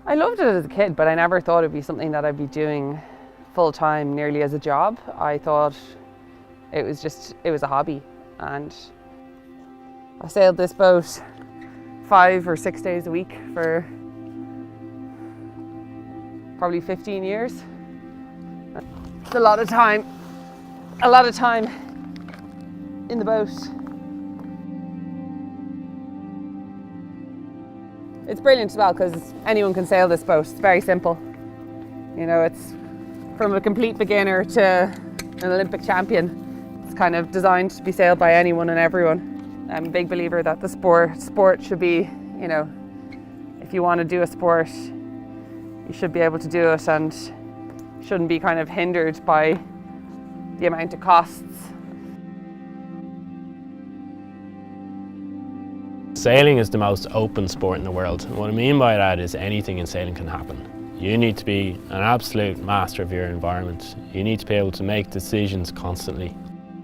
I loved it as a kid, but I never thought it'd be something that I'd be doing full time, nearly as a job. I thought it was a hobby, and I sailed this boat 5 or 6 days a week for probably 15 years. It's a lot of time in the boat. It's brilliant as well because anyone can sail this boat. It's very simple. You know, it's from a complete beginner to an Olympic champion. It's kind of designed to be sailed by anyone and everyone. I'm a big believer that the sport should be, you know, if you want to do a sport, you should be able to do it and shouldn't be kind of hindered by the amount of costs. Sailing is the most open sport in the world. And what I mean by that is anything in sailing can happen. You need to be an absolute master of your environment. You need to be able to make decisions constantly.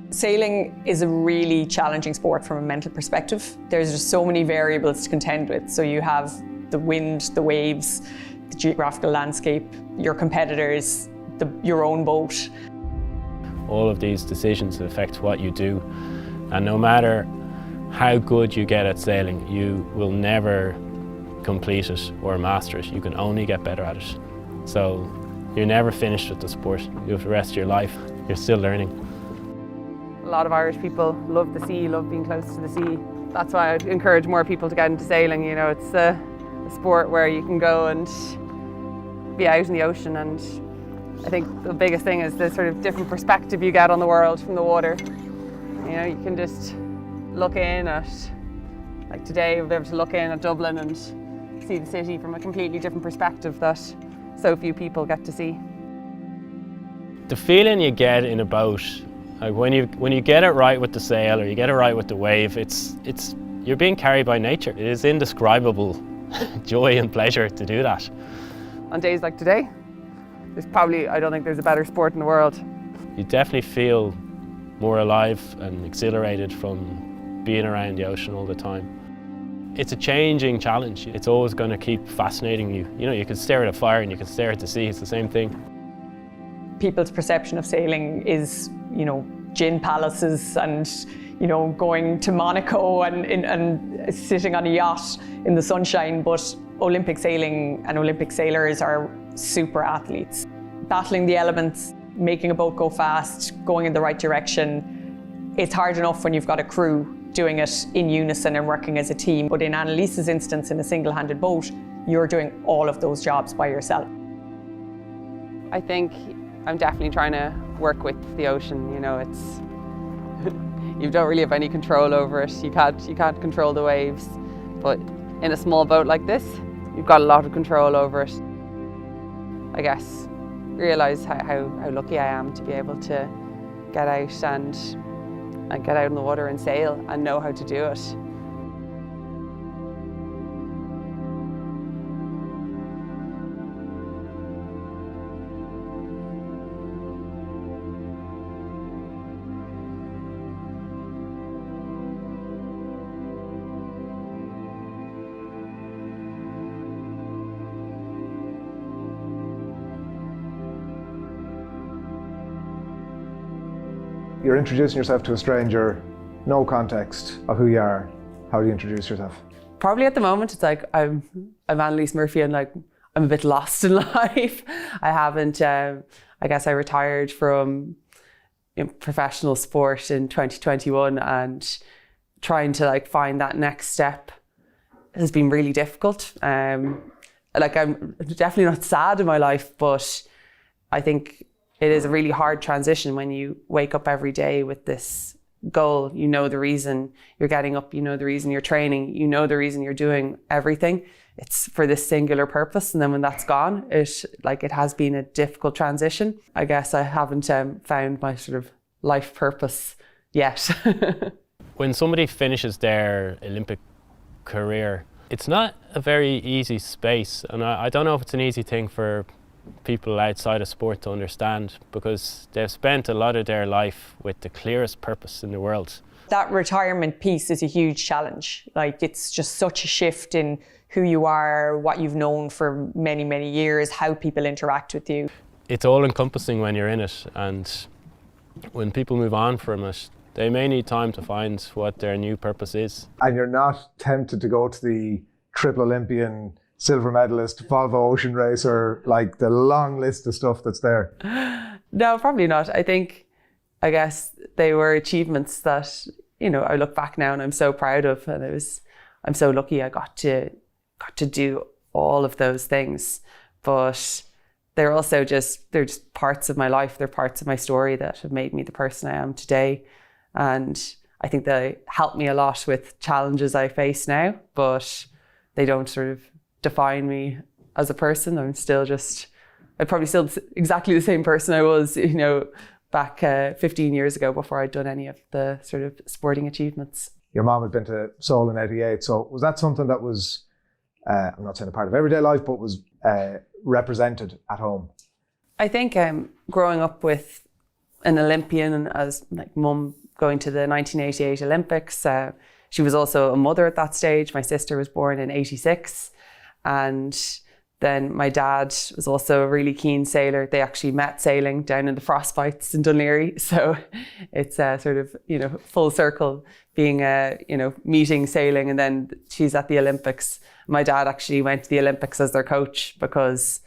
Sailing is a really challenging sport from a mental perspective. There's just so many variables to contend with. So you have the wind, the waves, the geographical landscape, your competitors, your own boat. All of these decisions affect what you do, and no matter how good you get at sailing, you will never complete it or master it. You can only get better at it. So you're never finished with the sport. You have the rest of your life. You're still learning. A lot of Irish people love the sea, love being close to the sea. That's why I'd encourage more people to get into sailing. You know, it's a sport where you can go and be out in the ocean, and I think the biggest thing is the sort of different perspective you get on the world from the water. You know, you can just look in at, like today, we'll be able to look in at Dublin and see the city from a completely different perspective that so few people get to see. The feeling you get in a boat, like when you get it right with the sail or you get it right with the wave, you're being carried by nature. It is indescribable joy and pleasure to do that. On days like today, I don't think there's a better sport in the world. You definitely feel more alive and exhilarated from being around the ocean all the time. It's a changing challenge. It's always going to keep fascinating you. You know, you can stare at a fire and you can stare at the sea. It's the same thing. People's perception of sailing is, you know, gin palaces and, you know, going to Monaco and sitting on a yacht in the sunshine. But Olympic sailing and Olympic sailors are super athletes. Battling the elements, making a boat go fast, going in the right direction. It's hard enough when you've got a crew doing it in unison and working as a team. But in Annalise's instance, in a single-handed boat, you're doing all of those jobs by yourself. I think I'm definitely trying to work with the ocean. You know, you don't really have any control over it. You can't control the waves. But in a small boat like this, you've got a lot of control over it. I guess realise how lucky I am to be able to get out and get out in the water and sail and know how to do it. You're introducing yourself to a stranger, no context of who you are. How do you introduce yourself? Probably at the moment it's like I'm Annalise Murphy and like I'm a bit lost in life. I haven't, I guess I retired from professional sport in 2021, and trying to like find that next step has been really difficult. Like I'm definitely not sad in my life, but I think it is a really hard transition when you wake up every day with this goal. You know the reason you're getting up, you know the reason you're training, you know the reason you're doing everything. It's for this singular purpose, and then when that's gone, it has been a difficult transition. I guess I haven't found my sort of life purpose yet. When somebody finishes their Olympic career, it's not a very easy space, and I don't know if it's an easy thing for people outside of sport to understand, because they've spent a lot of their life with the clearest purpose in the world, That retirement piece is a huge challenge. Like, it's just such a shift in who you are, what you've known for many, many years, how people interact with you. It's all encompassing when you're in it, and when people move on from it, they may need time to find what their new purpose is. And you're not tempted to go to the triple Olympian silver medalist, Volvo ocean racer, like the long list of stuff that's there? No, probably not. I guess they were achievements that, you know, I look back now and I'm so proud of, and I'm so lucky I got to do all of those things. But they're just parts of my life. They're parts of my story that have made me the person I am today. And I think they help me a lot with challenges I face now, but they don't sort of define me as a person. I'm probably still exactly the same person I was, you know, back 15 years ago, before I'd done any of the sort of sporting achievements. Your mom had been to Seoul in '88, so was that something that was, I'm not saying a part of everyday life, but was represented at home? I think growing up with an Olympian, and as like mum going to the 1988 Olympics, she was also a mother at that stage. My sister was born in '86, and then my dad was also a really keen sailor. They actually met sailing down in the Frostbites in Dunleary. So it's sort of, you know, full circle, being, you know, meeting sailing, and then she's at the Olympics. My dad actually went to the Olympics as their coach, because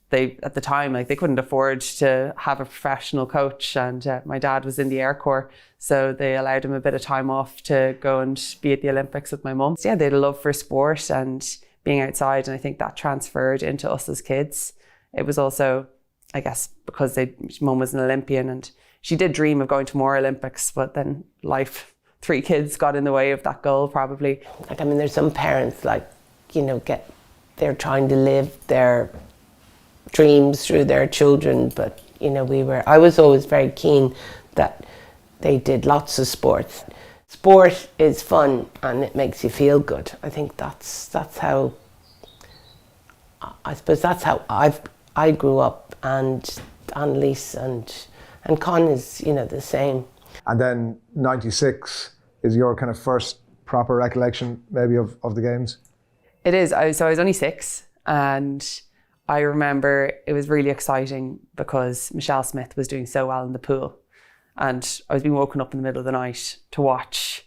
they, at the time, like, they couldn't afford to have a professional coach, and my dad was in the Air Corps, so they allowed him a bit of time off to go and be at the Olympics with my mum. So yeah, they had a love for sport and being outside, and I think that transferred into us as kids. It was also, I guess, because mum was an Olympian, and she did dream of going to more Olympics, but then life, 3 kids got in the way of that goal, probably. Like, I mean, there's some parents, like, you know, they're trying to live their dreams through their children, but, you know, I was always very keen that they did lots of sports. Sport is fun and it makes you feel good. I think that's how, I suppose that's how I grew up, and Annalise and Con is, you know, the same. And then '96 is your kind of first proper recollection maybe of the games? It is. So I was only 6, and I remember it was really exciting because Michelle Smith was doing so well in the pool. And I was being woken up in the middle of the night to watch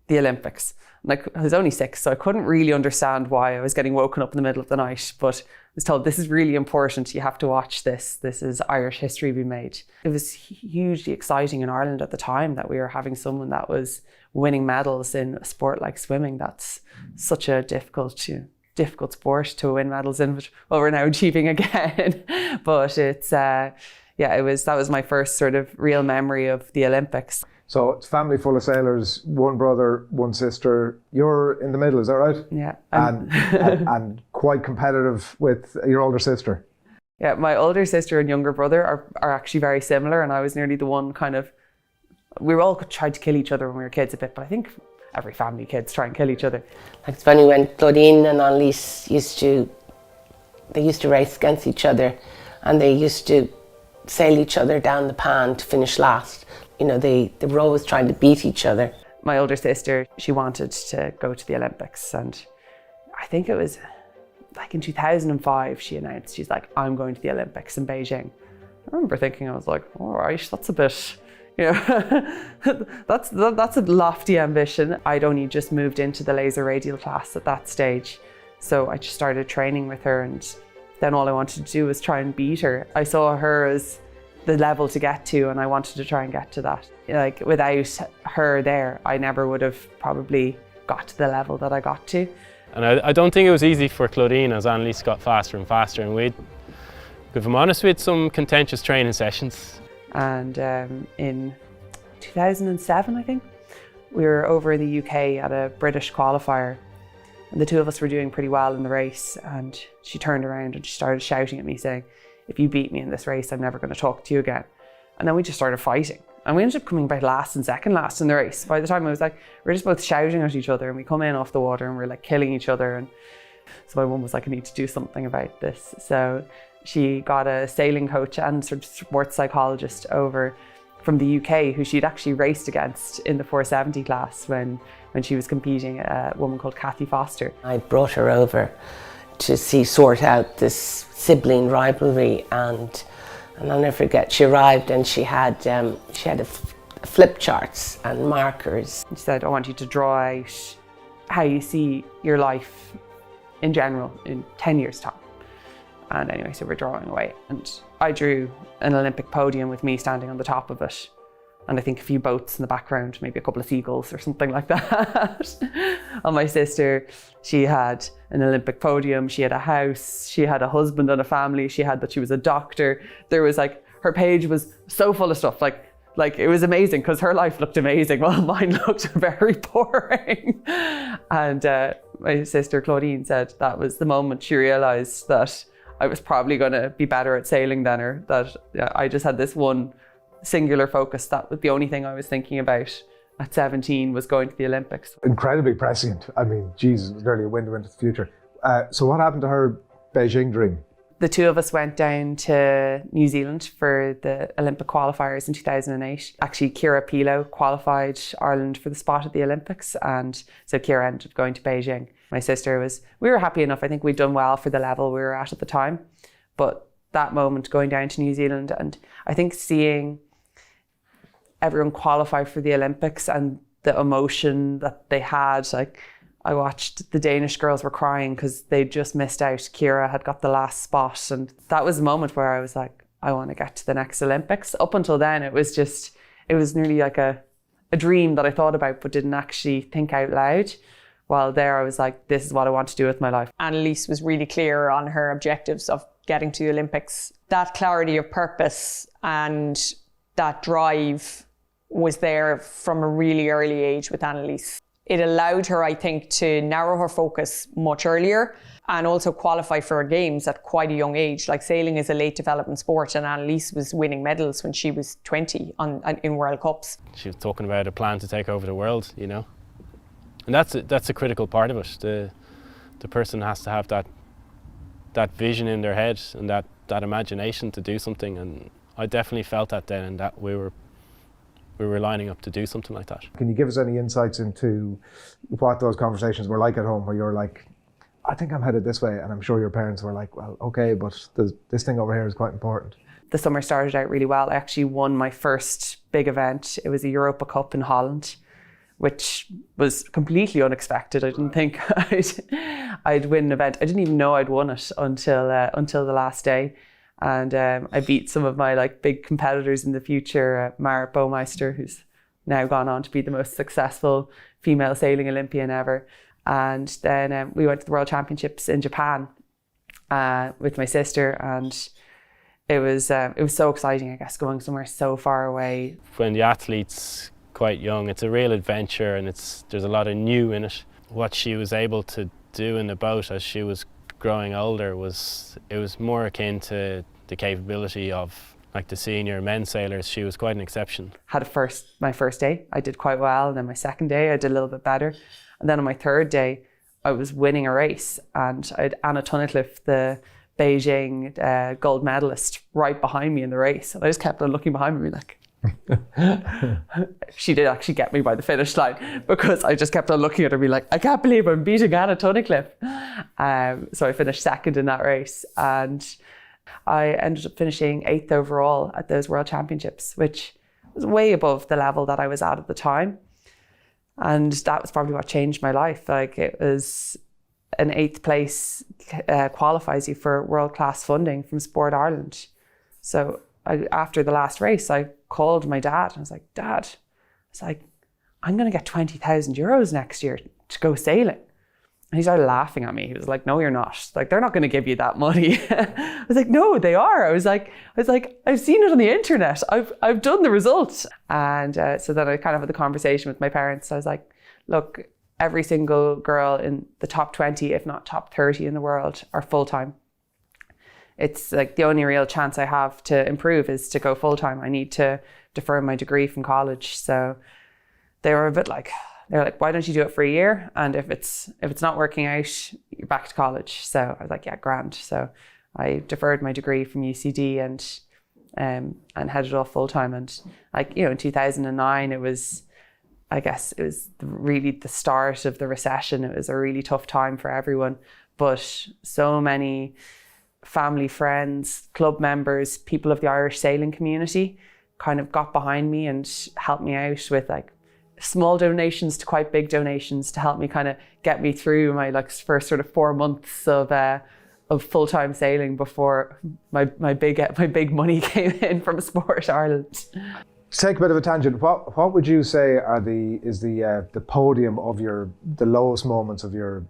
the Olympics. Like, I was only 6, so I couldn't really understand why I was getting woken up in the middle of the night. But I was told, this is really important. You have to watch this. This is Irish history being made. It was hugely exciting in Ireland at the time that we were having someone that was winning medals in a sport like swimming. That's such a difficult sport to win medals in, which, well, we're now achieving again. But it's, that was my first sort of real memory of the Olympics. So it's family full of sailors, 1 brother, 1 sister. You're in the middle, is that right? Yeah. And quite competitive with your older sister. Yeah, my older sister and younger brother are actually very similar, and I was nearly the one we were all tried to kill each other when we were kids a bit, but I think every family kids try and kill each other. Like, it's funny when Claudine and Annalise used to race against each other, and they used to sail each other down the pan to finish last. You know, they were always trying to beat each other. My older sister, she wanted to go to the Olympics, and I think it was like in 2005 she announced, she's like, I'm going to the Olympics in Beijing. I remember thinking, I was like, all right, that's a bit, you know, that's a lofty ambition. I'd only just moved into the laser radial class at that stage, so I just started training with her, and then all I wanted to do was try and beat her. I saw her as the level to get to, and I wanted to try and get to that. Like, without her there, I never would have probably got to the level that I got to. And I don't think it was easy for Claudine as Annalise got faster and faster, and if I'm honest, we had some contentious training sessions. And in 2007, I think, we were over in the UK at a British qualifier, and the 2 of us were doing pretty well in the race, and she turned around and she started shouting at me saying, if you beat me in this race, I'm never going to talk to you again. And then we just started fighting. And we ended up coming by last and second last in the race. By the time I was like, we're just both shouting at each other, and we come in off the water and we're like killing each other. And so my mum was like, I need to do something about this. So she got a sailing coach and sort of sports psychologist over from the UK who she'd actually raced against in the 470 class when she was competing, a woman called Kathy Foster. I brought her over to sort out this sibling rivalry, and I'll never forget, she arrived and she had flip charts and markers. She said, I want you to draw out how you see your life in general in 10 years' time. And anyway, so we're drawing away. And I drew an Olympic podium with me standing on the top of it. And I think a few boats in the background, maybe a couple of seagulls or something like that. And my sister, she had an Olympic podium, she had a house, she had a husband and a family, she had that she was a doctor. There was like, her page was so full of stuff. Like it was amazing because her life looked amazing while mine looked very boring. And my sister Claudine said that was the moment she realised that I was probably going to be better at sailing than her, that I just had this one singular focus. That was the only thing I was thinking about at 17 was going to the Olympics. Incredibly prescient. I mean, Jesus, it was nearly a window into the future. So what happened to her Beijing dream? The two of us went down to New Zealand for the Olympic qualifiers in 2008. Actually, Ciara Pilo qualified Ireland for the spot at the Olympics, and so Ciara ended up going to Beijing. My sister we were happy enough. I think we'd done well for the level we were at the time. But that moment going down to New Zealand, and I think seeing everyone qualify for the Olympics and the emotion that they had, like I watched the Danish girls were crying because they just missed out. Ciara had got the last spot, and that was a moment where I was like, I want to get to the next Olympics. Up until then, it was nearly like a dream that I thought about but didn't actually think out loud. While there, I was like, this is what I want to do with my life. Annalise was really clear on her objectives of getting to the Olympics. That clarity of purpose and that drive was there from a really early age with Annalise. It allowed her, I think, to narrow her focus much earlier and also qualify for games at quite a young age. Like sailing is a late development sport, and Annalise was winning medals when she was 20 in World Cups. She was talking about a plan to take over the world, you know. And that's a critical part of it. The person has to have that vision in their head and that imagination to do something. And I definitely felt that then, and that we were lining up to do something like that. Can you give us any insights into what those conversations were like at home, where you're like, I think I'm headed this way, and I'm sure your parents were like, well, okay, but this thing over here is quite important. The summer started out really well. I actually won my first big event. It was a Europa Cup in Holland, which was completely unexpected. I didn't think I'd win an event. I didn't even know I'd won it until the last day. And I beat some of my big competitors in the future, Marit Baumeister, who's now gone on to be the most successful female sailing Olympian ever. And then we went to the World Championships in Japan with my sister, and it was so exciting, I guess, going somewhere so far away. When the athlete's quite young, it's a real adventure, and there's a lot of new in it. What she was able to do in the boat as she was growing older was more akin to the capability of the senior men sailors. She was quite an exception. Had my first day, I did quite well, and then my second day I did a little bit better, and then on my third day I was winning a race, and I had Anna Tunnicliffe, the Beijing gold medalist, right behind me in the race, and I just kept on looking behind me like, she did actually get me by the finish line, because I just kept on looking at her and be like, I can't believe I'm beating Anna Tunnicliffe. So I finished second in that race, and I ended up finishing 8th overall at those World Championships, which was way above the level that I was at the time. And that was probably what changed my life. It was an 8th place qualifies you for world-class funding from Sport Ireland. So after the last race, I called my dad and I was like, Dad, I'm going to get 20,000 euros next year to go sailing. And he started laughing at me. He was like, no, you're not. They're not going to give you that money. I was like, no, they are. I was like, I've seen it on the internet. I've done the results. And so then I kind of had the conversation with my parents. I was like, look, every single girl in the top 20, if not top 30 in the world, are full-time. It's the only real chance I have to improve is to go full-time. I need to defer my degree from college. So they were a bit they're like, why don't you do it for a year? And if it's not working out, you're back to college. So I was like, yeah, grand. So I deferred my degree from UCD, and and headed off full time. And like, in 2009, it was really the start of the recession. It was a really tough time for everyone, but so many family, friends, club members, people of the Irish sailing community kind of got behind me and helped me out with like small donations to quite big donations to help me kind of get me through my like first sort of 4 months of full-time sailing before my big money came in from Sport Ireland. To take a bit of a tangent, what would you say is the podium of the lowest moments of your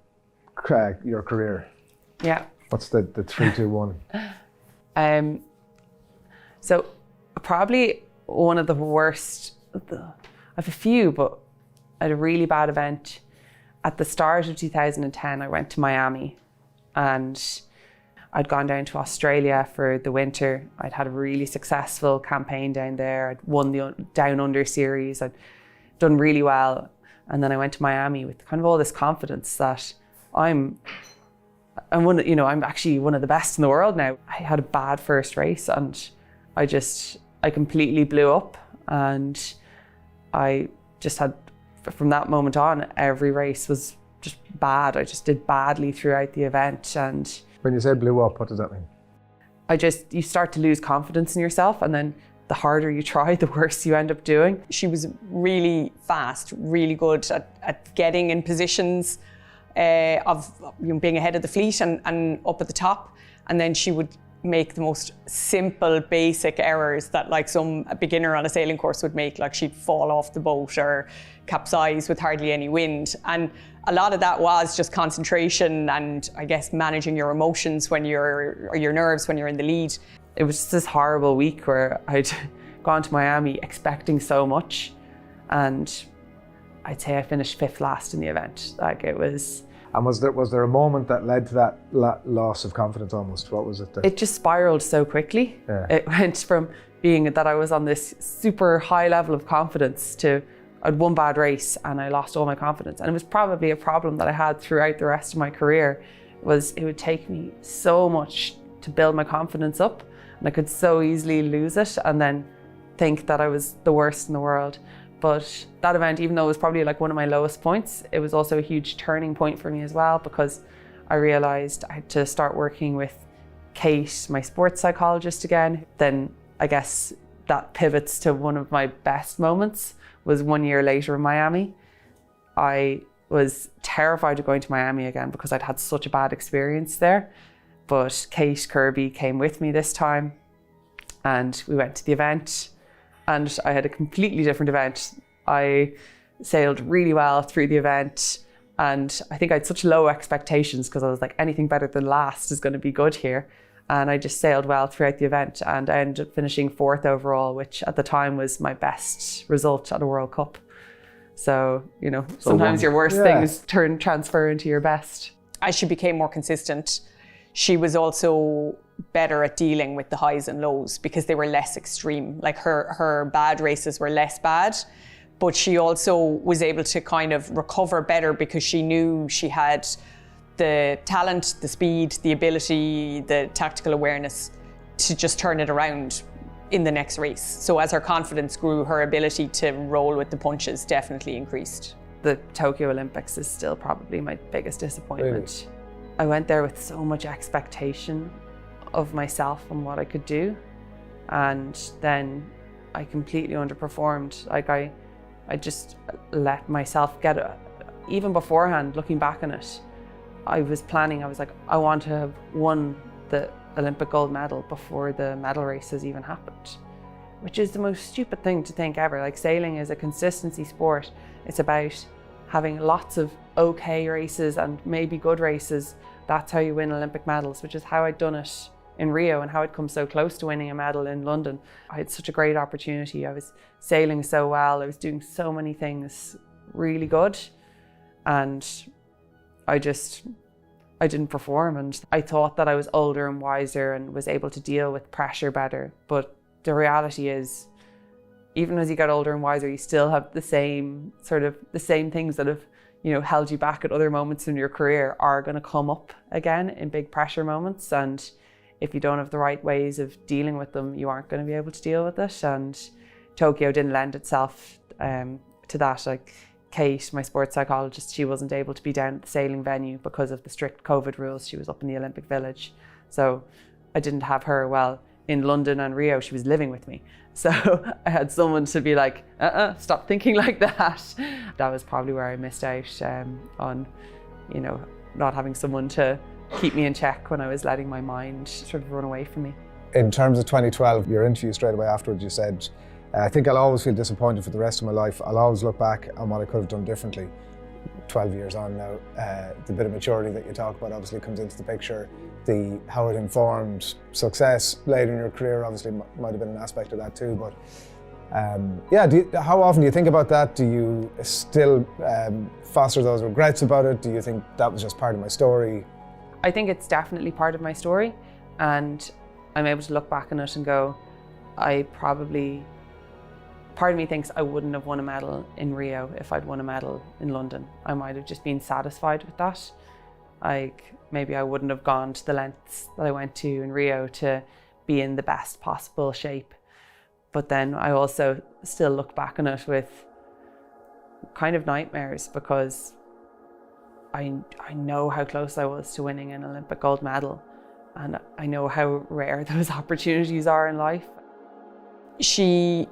career? Yeah. What's the 3, 2, 1? So probably one of the worst. I have a few, but I had a really bad event at the start of 2010. I went to Miami, and I'd gone down to Australia for the winter. I'd had a really successful campaign down there. I'd won the Down Under series. I'd done really well. And then I went to Miami with kind of all this confidence that I'm actually one of the best in the world now. I had a bad first race, and I completely blew up, and I just had, from that moment on, every race was just bad. I just did badly throughout the event. And when you say blew up, what does that mean? You start to lose confidence in yourself, and then the harder you try, the worse you end up doing. She was really fast, really good at getting in positions of being ahead of the fleet and up at the top. And then she would make the most simple, basic errors that like a beginner on a sailing course would make, like she'd fall off the boat or capsize with hardly any wind. And a lot of that was just concentration and I guess managing your emotions or your nerves when you're in the lead. It was just this horrible week where I'd gone to Miami expecting so much, and I'd say I finished 5th last in the event. Like it was. And was there a moment that led to that loss of confidence almost? What was it? It just spiraled so quickly. Yeah. It went from being that I was on this super high level of confidence to I'd one bad race and I lost all my confidence. And it was probably a problem that I had throughout the rest of my career, was it would take me so much to build my confidence up, and I could so easily lose it and then think that I was the worst in the world. But that event, even though it was probably like one of my lowest points, it was also a huge turning point for me as well, because I realized I had to start working with Kate, my sports psychologist, again. Then I guess that pivots to one of my best moments was 1 year later in Miami. I was terrified of going to Miami again because I'd had such a bad experience there. But Kate Kirby came with me this time, and we went to the event. And I had a completely different event. I sailed really well through the event, and I think I had such low expectations because I was like, anything better than last is going to be good here. And I just sailed well throughout the event, and I ended up finishing 4th overall, which at the time was my best result at a World Cup. So, sometimes your worst things transfer into your best. As she became more consistent, she was also better at dealing with the highs and lows because they were less extreme. Like her bad races were less bad, but she also was able to kind of recover better because she knew she had the talent, the speed, the ability, the tactical awareness to just turn it around in the next race. So as her confidence grew, her ability to roll with the punches definitely increased. The Tokyo Olympics is still probably my biggest disappointment. Really? I went there with so much expectation of myself and what I could do, and then I completely underperformed. Like I just let myself get it. Even beforehand, looking back on it, I was like, I want to have won the Olympic gold medal before the medal races even happened, which is the most stupid thing to think ever. Like, sailing is a consistency sport. It's about having lots of okay races and maybe good races. That's how you win Olympic medals, which is how I'd done it in Rio and how I'd come so close to winning a medal in London. I had such a great opportunity. I was sailing so well. I was doing so many things really good, and I didn't perform. And I thought that I was older and wiser and was able to deal with pressure better. But the reality is, even as you get older and wiser, you still have the same things that have, held you back at other moments in your career are going to come up again in big pressure moments. And if you don't have the right ways of dealing with them, you aren't going to be able to deal with it. And Tokyo didn't lend itself to that. Like Kate, my sports psychologist, she wasn't able to be down at the sailing venue because of the strict COVID rules. She was up in the Olympic Village. So I didn't have her. Well, in London and Rio, she was living with me. So I had someone to be like, stop thinking like that. That was probably where I missed out on, you know, not having someone to keep me in check when I was letting my mind sort of run away from me. In terms of 2012, your interview straight away afterwards, you said, I think I'll always feel disappointed for the rest of my life. I'll always look back on what I could have done differently. 12 years on now, the bit of maturity that you talk about obviously comes into the picture. How it informed success later in your career obviously might have been an aspect of that too. But how often do you think about that? Do you still foster those regrets about it? Do you think that was just part of my story? I think it's definitely part of my story, and I'm able to look back on it and go, part of me thinks I wouldn't have won a medal in Rio if I'd won a medal in London. I might have just been satisfied with that. Like, maybe I wouldn't have gone to the lengths that I went to in Rio to be in the best possible shape. But then I also still look back on it with kind of nightmares, because I know how close I was to winning an Olympic gold medal, and I know how rare those opportunities are in life. She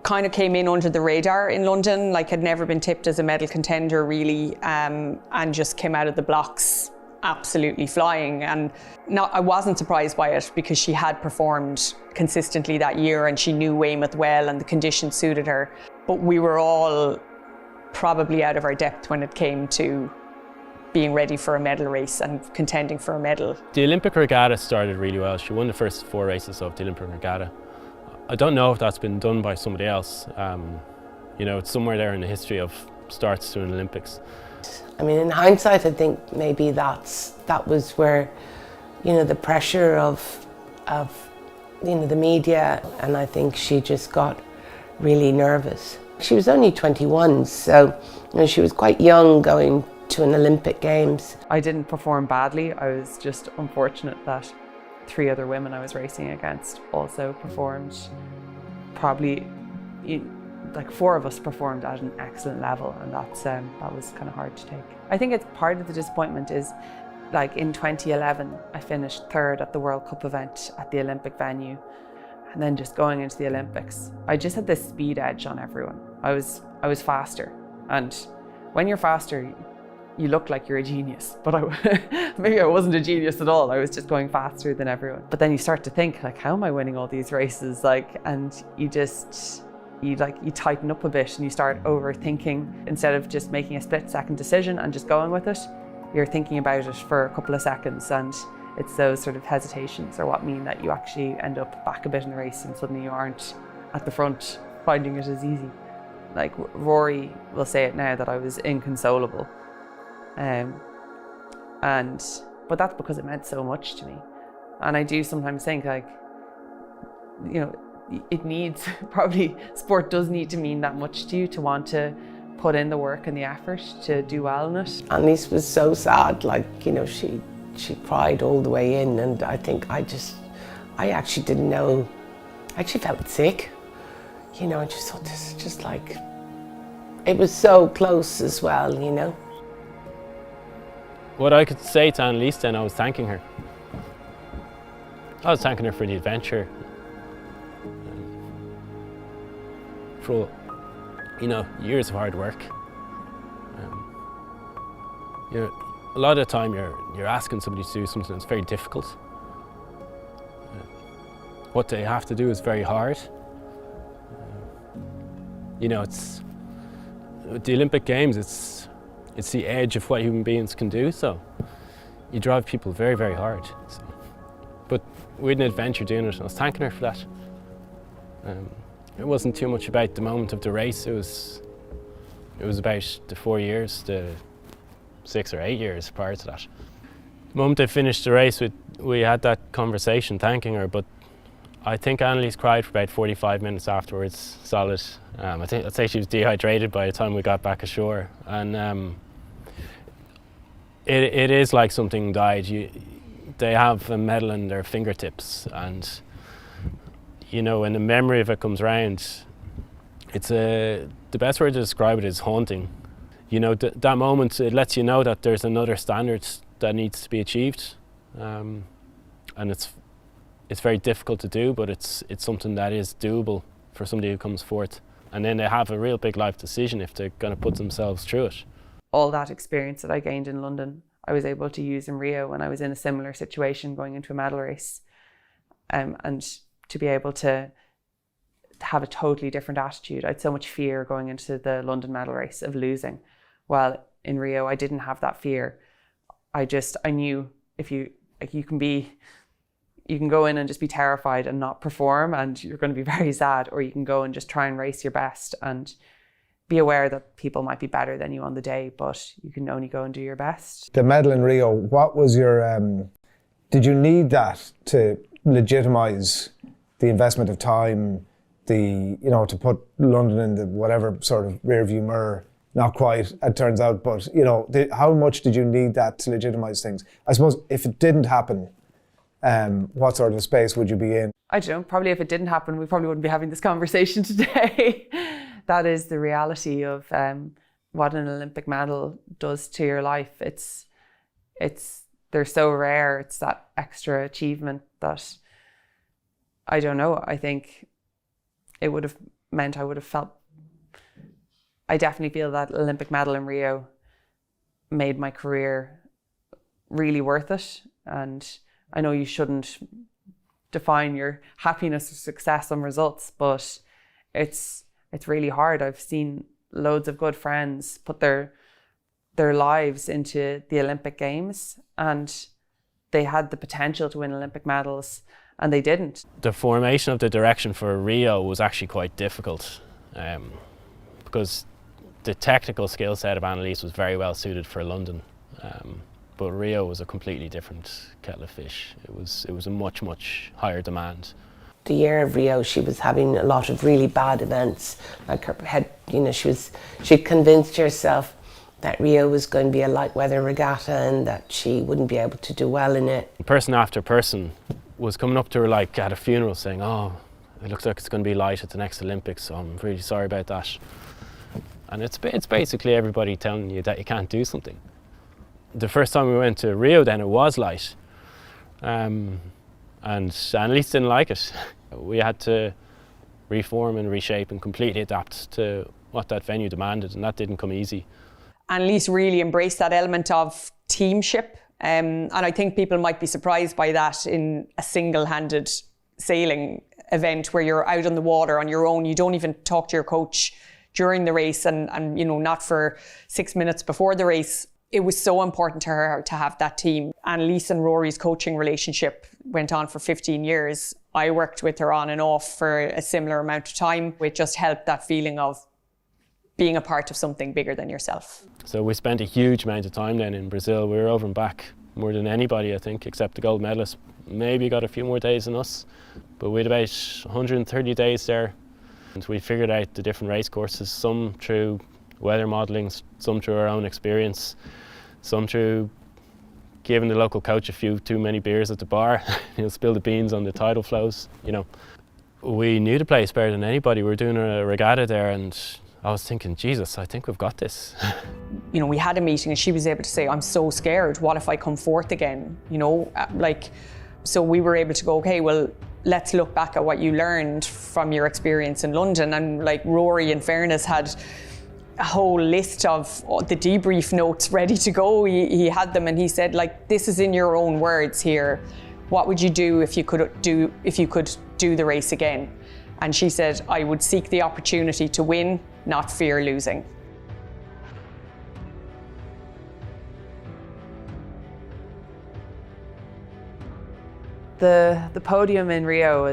kind of came in under the radar in London, like had never been tipped as a medal contender really, and just came out of the blocks absolutely flying. And I wasn't surprised by it, because she had performed consistently that year and she knew Weymouth well and the conditions suited her. But we were all probably out of our depth when it came to being ready for a medal race and contending for a medal. The Olympic regatta started really well. She won the first 4 races of the Olympic regatta. I don't know if that's been done by somebody else. You know, it's somewhere there in the history of starts to an Olympics. I mean, in hindsight, I think maybe that was where, you know, the pressure of you know, the media, and I think she just got really nervous. She was only 21, so you know, she was quite young going to an Olympic Games. I didn't perform badly. I was just unfortunate that 3 other women I was racing against also performed. Probably, like 4 of us performed at an excellent level, and that was kind of hard to take. I think it's part of the disappointment is, like in 2011, I finished 3rd at the World Cup event at the Olympic venue, and then just going into the Olympics, I just had this speed edge on everyone. I was faster, and when you're faster, you look like you're a genius, but maybe I wasn't a genius at all. I was just going faster than everyone. But then you start to think, like, how am I winning all these races? Like, and you tighten up a bit and you start overthinking. Instead of just making a split-second decision and just going with it, you're thinking about it for a couple of seconds, and it's those sort of hesitations are what mean that you actually end up back a bit in the race and suddenly you aren't at the front finding it as easy. Like Rory will say it now that I was inconsolable. But that's because it meant so much to me. And I do sometimes think, like, you know, it needs, probably sport does need to mean that much to you to want to put in the work and the effort to do well in it. Annalise was so sad, like, you know, she cried all the way in, and I think I actually didn't know, I actually felt sick. You know, I just thought, this is just like, it was so close as well, you know. What I could say to Annalise then, I was thanking her. I was thanking her for the adventure, for, you know, years of hard work. You know, a lot of the time you're asking somebody to do something that's very difficult. What they have to do is very hard. You know, it's the Olympic Games. It's the edge of what human beings can do. So you drive people very, very hard. So, but we had an adventure doing it, and I was thanking her for that. It wasn't too much about the moment of the race. It was about the 4 years, the 6 or 8 years prior to that. The moment I finished the race, we had that conversation thanking her, but I think Annalise cried for about 45 minutes afterwards, solid. I'd say she was dehydrated by the time we got back ashore. And it is like something died. they have a medal in their fingertips, and you know, when the memory of it comes round, it's the best word to describe it is haunting. You know, that moment, it lets you know that there's another standard that needs to be achieved, and it's very difficult to do, but it's something that is doable for somebody who comes forth. And then they have a real big life decision if they're going to put themselves through it. All that experience that I gained in London, I was able to use in Rio when I was in a similar situation going into a medal race, and to be able to have a totally different attitude. I had so much fear going into the London medal race of losing. While in Rio, I didn't have that fear. I knew if you can go in and just be terrified and not perform, and you're going to be very sad, or you can go and just try and race your best and be aware that people might be better than you on the day, but you can only go and do your best. The medal in Rio, what was your, did you need that to legitimise the investment of time, to put London in the whatever sort of rearview mirror? Not quite, it turns out, but how much did you need that to legitimise things? I suppose if it didn't happen, what sort of space would you be in? I don't know, probably if it didn't happen, we probably wouldn't be having this conversation today. That is the reality of what an Olympic medal does to your life. They're so rare, it's that extra achievement that, I don't know, I think it would have meant I would have felt, I definitely feel that Olympic medal in Rio made my career really worth it. And I know you shouldn't define your happiness or success on results, but it's really hard. I've seen loads of good friends put their lives into the Olympic Games, and they had the potential to win Olympic medals and they didn't. The formation of the direction for Rio was actually quite difficult, because the technical skill set of Annalise was very well suited for London. But Rio was a completely different kettle of fish. It was a much, much higher demand. The year of Rio, she was having a lot of really bad events. Like her head, she'd convinced herself that Rio was going to be a light weather regatta and that she wouldn't be able to do well in it. Person after person was coming up to her like at a funeral saying, "Oh, it looks like it's going to be light at the next Olympics, so I'm really sorry about that." And it's basically everybody telling you that you can't do something. The first time we went to Rio then, it was light. And Annalise didn't like it. We had to reform and reshape and completely adapt to what that venue demanded, and that didn't come easy. Annalise really embraced that element of teamship, and I think people might be surprised by that in a single-handed sailing event where you're out on the water on your own. You don't even talk to your coach during the race, and not for 6 minutes before the race. It was so important to her to have that team. Annalise and Rory's coaching relationship went on for 15 years. I worked with her on and off for a similar amount of time. It just helped that feeling of being a part of something bigger than yourself. So we spent a huge amount of time then in Brazil. We were over and back more than anybody, I think, except the gold medalists. Maybe got a few more days than us, but we had about 130 days there. And we figured out the different race courses, some through weather modelling, some through our own experience, some through giving the local coach a few too many beers at the bar. He'll spill the beans on the tidal flows, We knew the place better than anybody. We were doing a regatta there and I was thinking, Jesus, I think we've got this. We had a meeting and she was able to say, I'm so scared, what if I come fourth again? So we were able to go, okay, well, let's look back at what you learned from your experience in London. And Rory, in fairness, had a whole list of the debrief notes ready to go. He had them and he said, this is in your own words here. What would you do if you could do the race again? And she said, I would seek the opportunity to win, not fear losing. The podium in Rio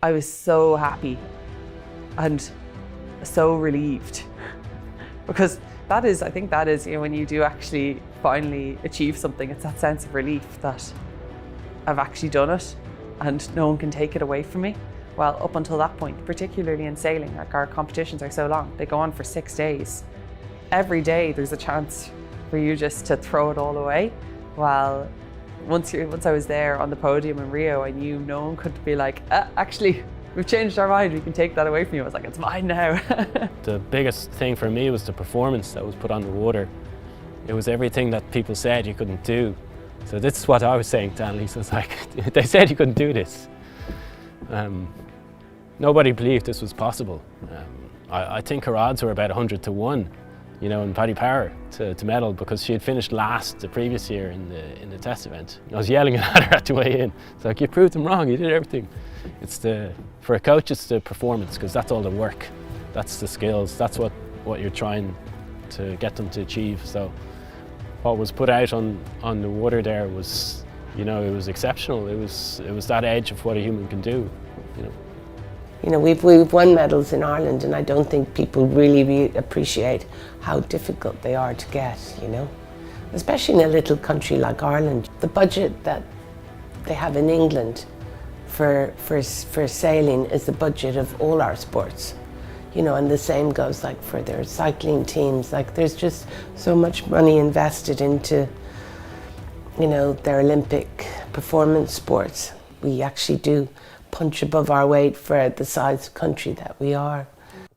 I was so happy and so relieved, because I think that is when you do actually finally achieve something, it's that sense of relief that I've actually done it and no one can take it away from me. Well, up until that point, particularly in sailing, our competitions are so long, they go on for 6 days. Every day there's a chance for you just to throw it all away. While once I was there on the podium in Rio, I knew no one could be like, actually, we've changed our mind, we can take that away from you. I was like, it's mine now. The biggest thing for me was the performance that was put on the water. It was everything that people said you couldn't do. So this is what I was saying to Annalise. I was like, they said you couldn't do this. Nobody believed this was possible. I think her odds were about 100 to 1, you know, in Paddy Power to medal, because she had finished last the previous year in the test event. I was yelling at her at the way in. It's like, you proved them wrong, you did everything. For a coach, it's the performance, because that's all the work, that's the skills, that's what you're trying to get them to achieve. So what was put out on the water there was, you know, it was exceptional. It was that edge of what a human can do, you know. You know, we've won medals in Ireland, and I don't think people really appreciate how difficult they are to get, you know. Especially in a little country like Ireland. The budget that they have in England for sailing is the budget of all our sports. You know, and the same goes like for their cycling teams. Like, there's just so much money invested into, you know, their Olympic performance sports. We actually do punch above our weight for the size of country that we are.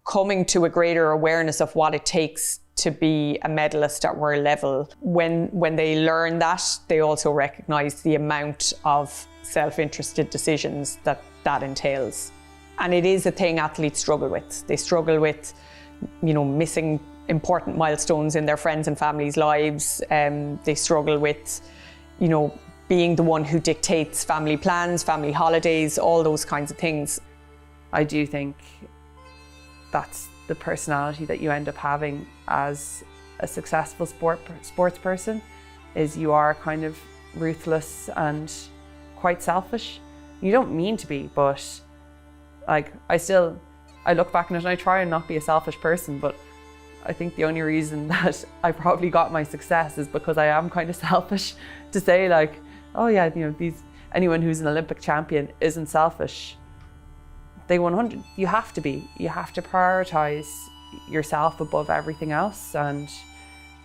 Coming to a greater awareness of what it takes to be a medalist at world level, when they learn that, they also recognise the amount of self-interested decisions that entails. And it is a thing athletes struggle with. They struggle with, you know, missing important milestones in their friends' and families' lives. They struggle with, you know, being the one who dictates family plans, family holidays, all those kinds of things. I do think that's the personality that you end up having as a successful sports person, is you are kind of ruthless and quite selfish. You don't mean to be, but like, I look back on it and I try and not be a selfish person, but I think the only reason that I probably got my success is because I am kind of selfish. To say like, oh yeah, you know, anyone who's an Olympic champion isn't selfish. You have to be. You have to prioritize yourself above everything else. And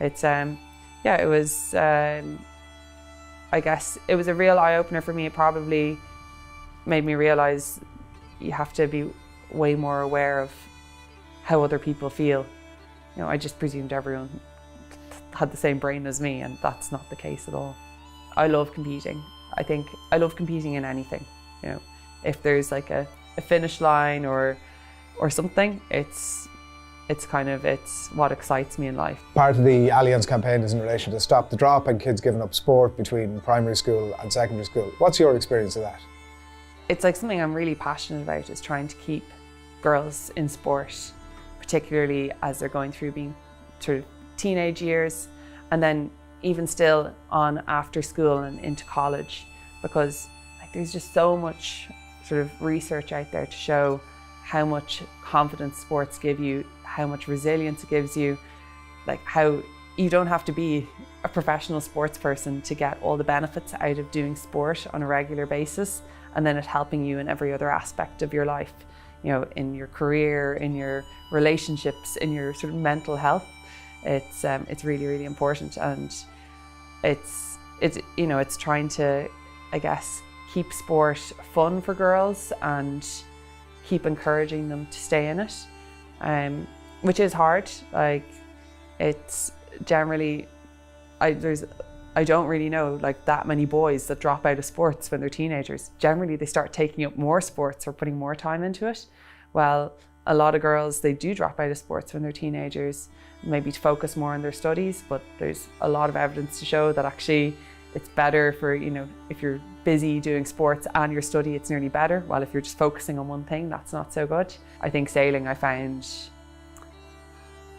it's, it was, I guess it was a real eye-opener for me. It probably made me realize you have to be way more aware of how other people feel. You know, I just presumed everyone had the same brain as me, and that's not the case at all. I love competing. I think I love competing in anything. You know, if there's like a finish line or something, it's what excites me in life. Part of the Allianz campaign is in relation to Stop the Drop and kids giving up sport between primary school and secondary school. What's your experience of that? It's like something I'm really passionate about, is trying to keep girls in sport, particularly as they're going through being through teenage years, and then even still on after school and into college, because like, there's just so much sort of research out there to show how much confidence sports give you, how much resilience it gives you, like how you don't have to be a professional sports person to get all the benefits out of doing sport on a regular basis, and then it helping you in every other aspect of your life, you know, in your career, in your relationships, in your sort of mental health. It's really, really important, and it's you know, it's trying to, I guess, keep sport fun for girls and keep encouraging them to stay in it, which is hard. Like, it's generally, I don't really know like that many boys that drop out of sports when they're teenagers. Generally, they start taking up more sports or putting more time into it. Well, a lot of girls, they do drop out of sports when they're teenagers, maybe to focus more on their studies, but there's a lot of evidence to show that actually it's better for, you know, if you're busy doing sports and your study, it's nearly better. While if you're just focusing on one thing, that's not so good. I think sailing, I found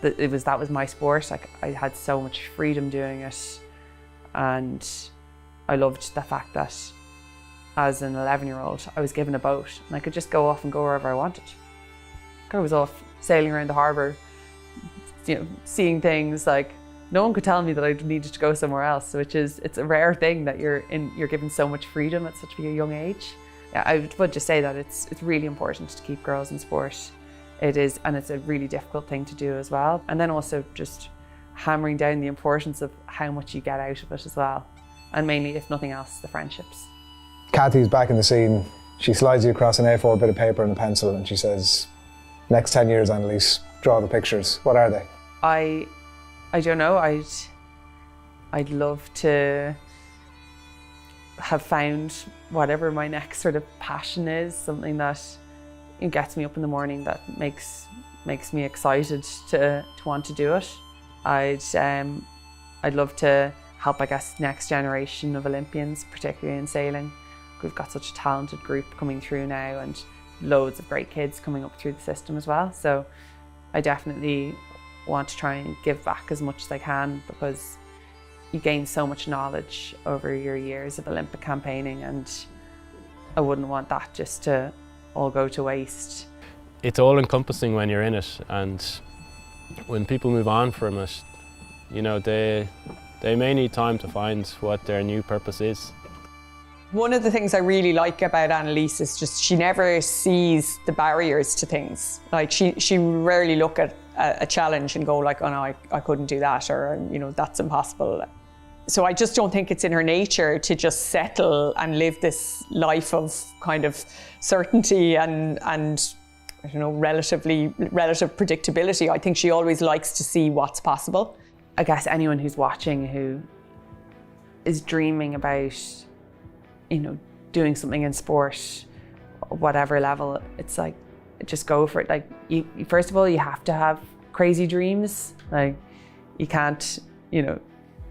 that that was my sport. Like, I had so much freedom doing it, and I loved the fact that as an 11-year-old, I was given a boat and I could just go off and go wherever I wanted. I was off sailing around the harbour, you know, seeing things. Like, no one could tell me that I needed to go somewhere else, it's a rare thing that you're given so much freedom at such a young age. Yeah, I would just say that it's really important to keep girls in sport. It is, and it's a really difficult thing to do as well. And then also just hammering down the importance of how much you get out of it as well. and mainly, if nothing else, the friendships. Kathy's back in the scene. She slides you across an A4 bit of paper and a pencil and she says, next 10 years, Annalise, draw the pictures. What are they? I don't know. I'd love to have found whatever my next sort of passion is, something that gets me up in the morning, that makes me excited to want to do it. I'd love to help, I guess, next generation of Olympians, particularly in sailing. We've got such a talented group coming through now and loads of great kids coming up through the system as well. So I definitely want to try and give back as much as I can, because you gain so much knowledge over your years of Olympic campaigning, and I wouldn't want that just to all go to waste. It's all encompassing when you're in it, and when people move on from it, you know, they may need time to find what their new purpose is. One of the things I really like about Annalise is just she never sees the barriers to things. Like she rarely look at a challenge and go like, oh no, I couldn't do that, or you know, that's impossible. So I just don't think it's in her nature to just settle and live this life of kind of certainty and I don't know, relative predictability. I think she always likes to see what's possible. I guess anyone who's watching who is dreaming about, you know, doing something in sport, whatever level, it's like, just go for it. Like, you first of all, you have to have crazy dreams. Like, you can't, you know,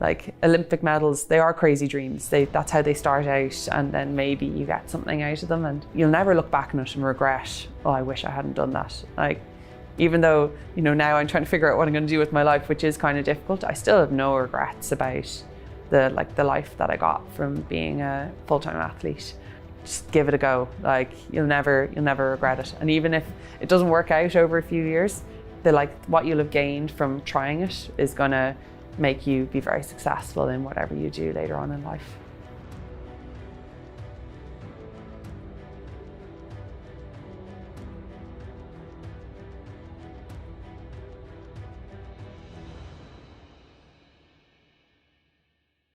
like Olympic medals, they are crazy dreams. That's how they start out, and then maybe you get something out of them, and you'll never look back on it and regret, oh, I wish I hadn't done that. Like, even though, you know, now I'm trying to figure out what I'm going to do with my life, which is kind of difficult, I still have no regrets about the life that I got from being a full-time athlete. Just give it a go. Like, you'll never regret it. And even if it doesn't work out over a few years, what you'll have gained from trying it is going to make you be very successful in whatever you do later on in life.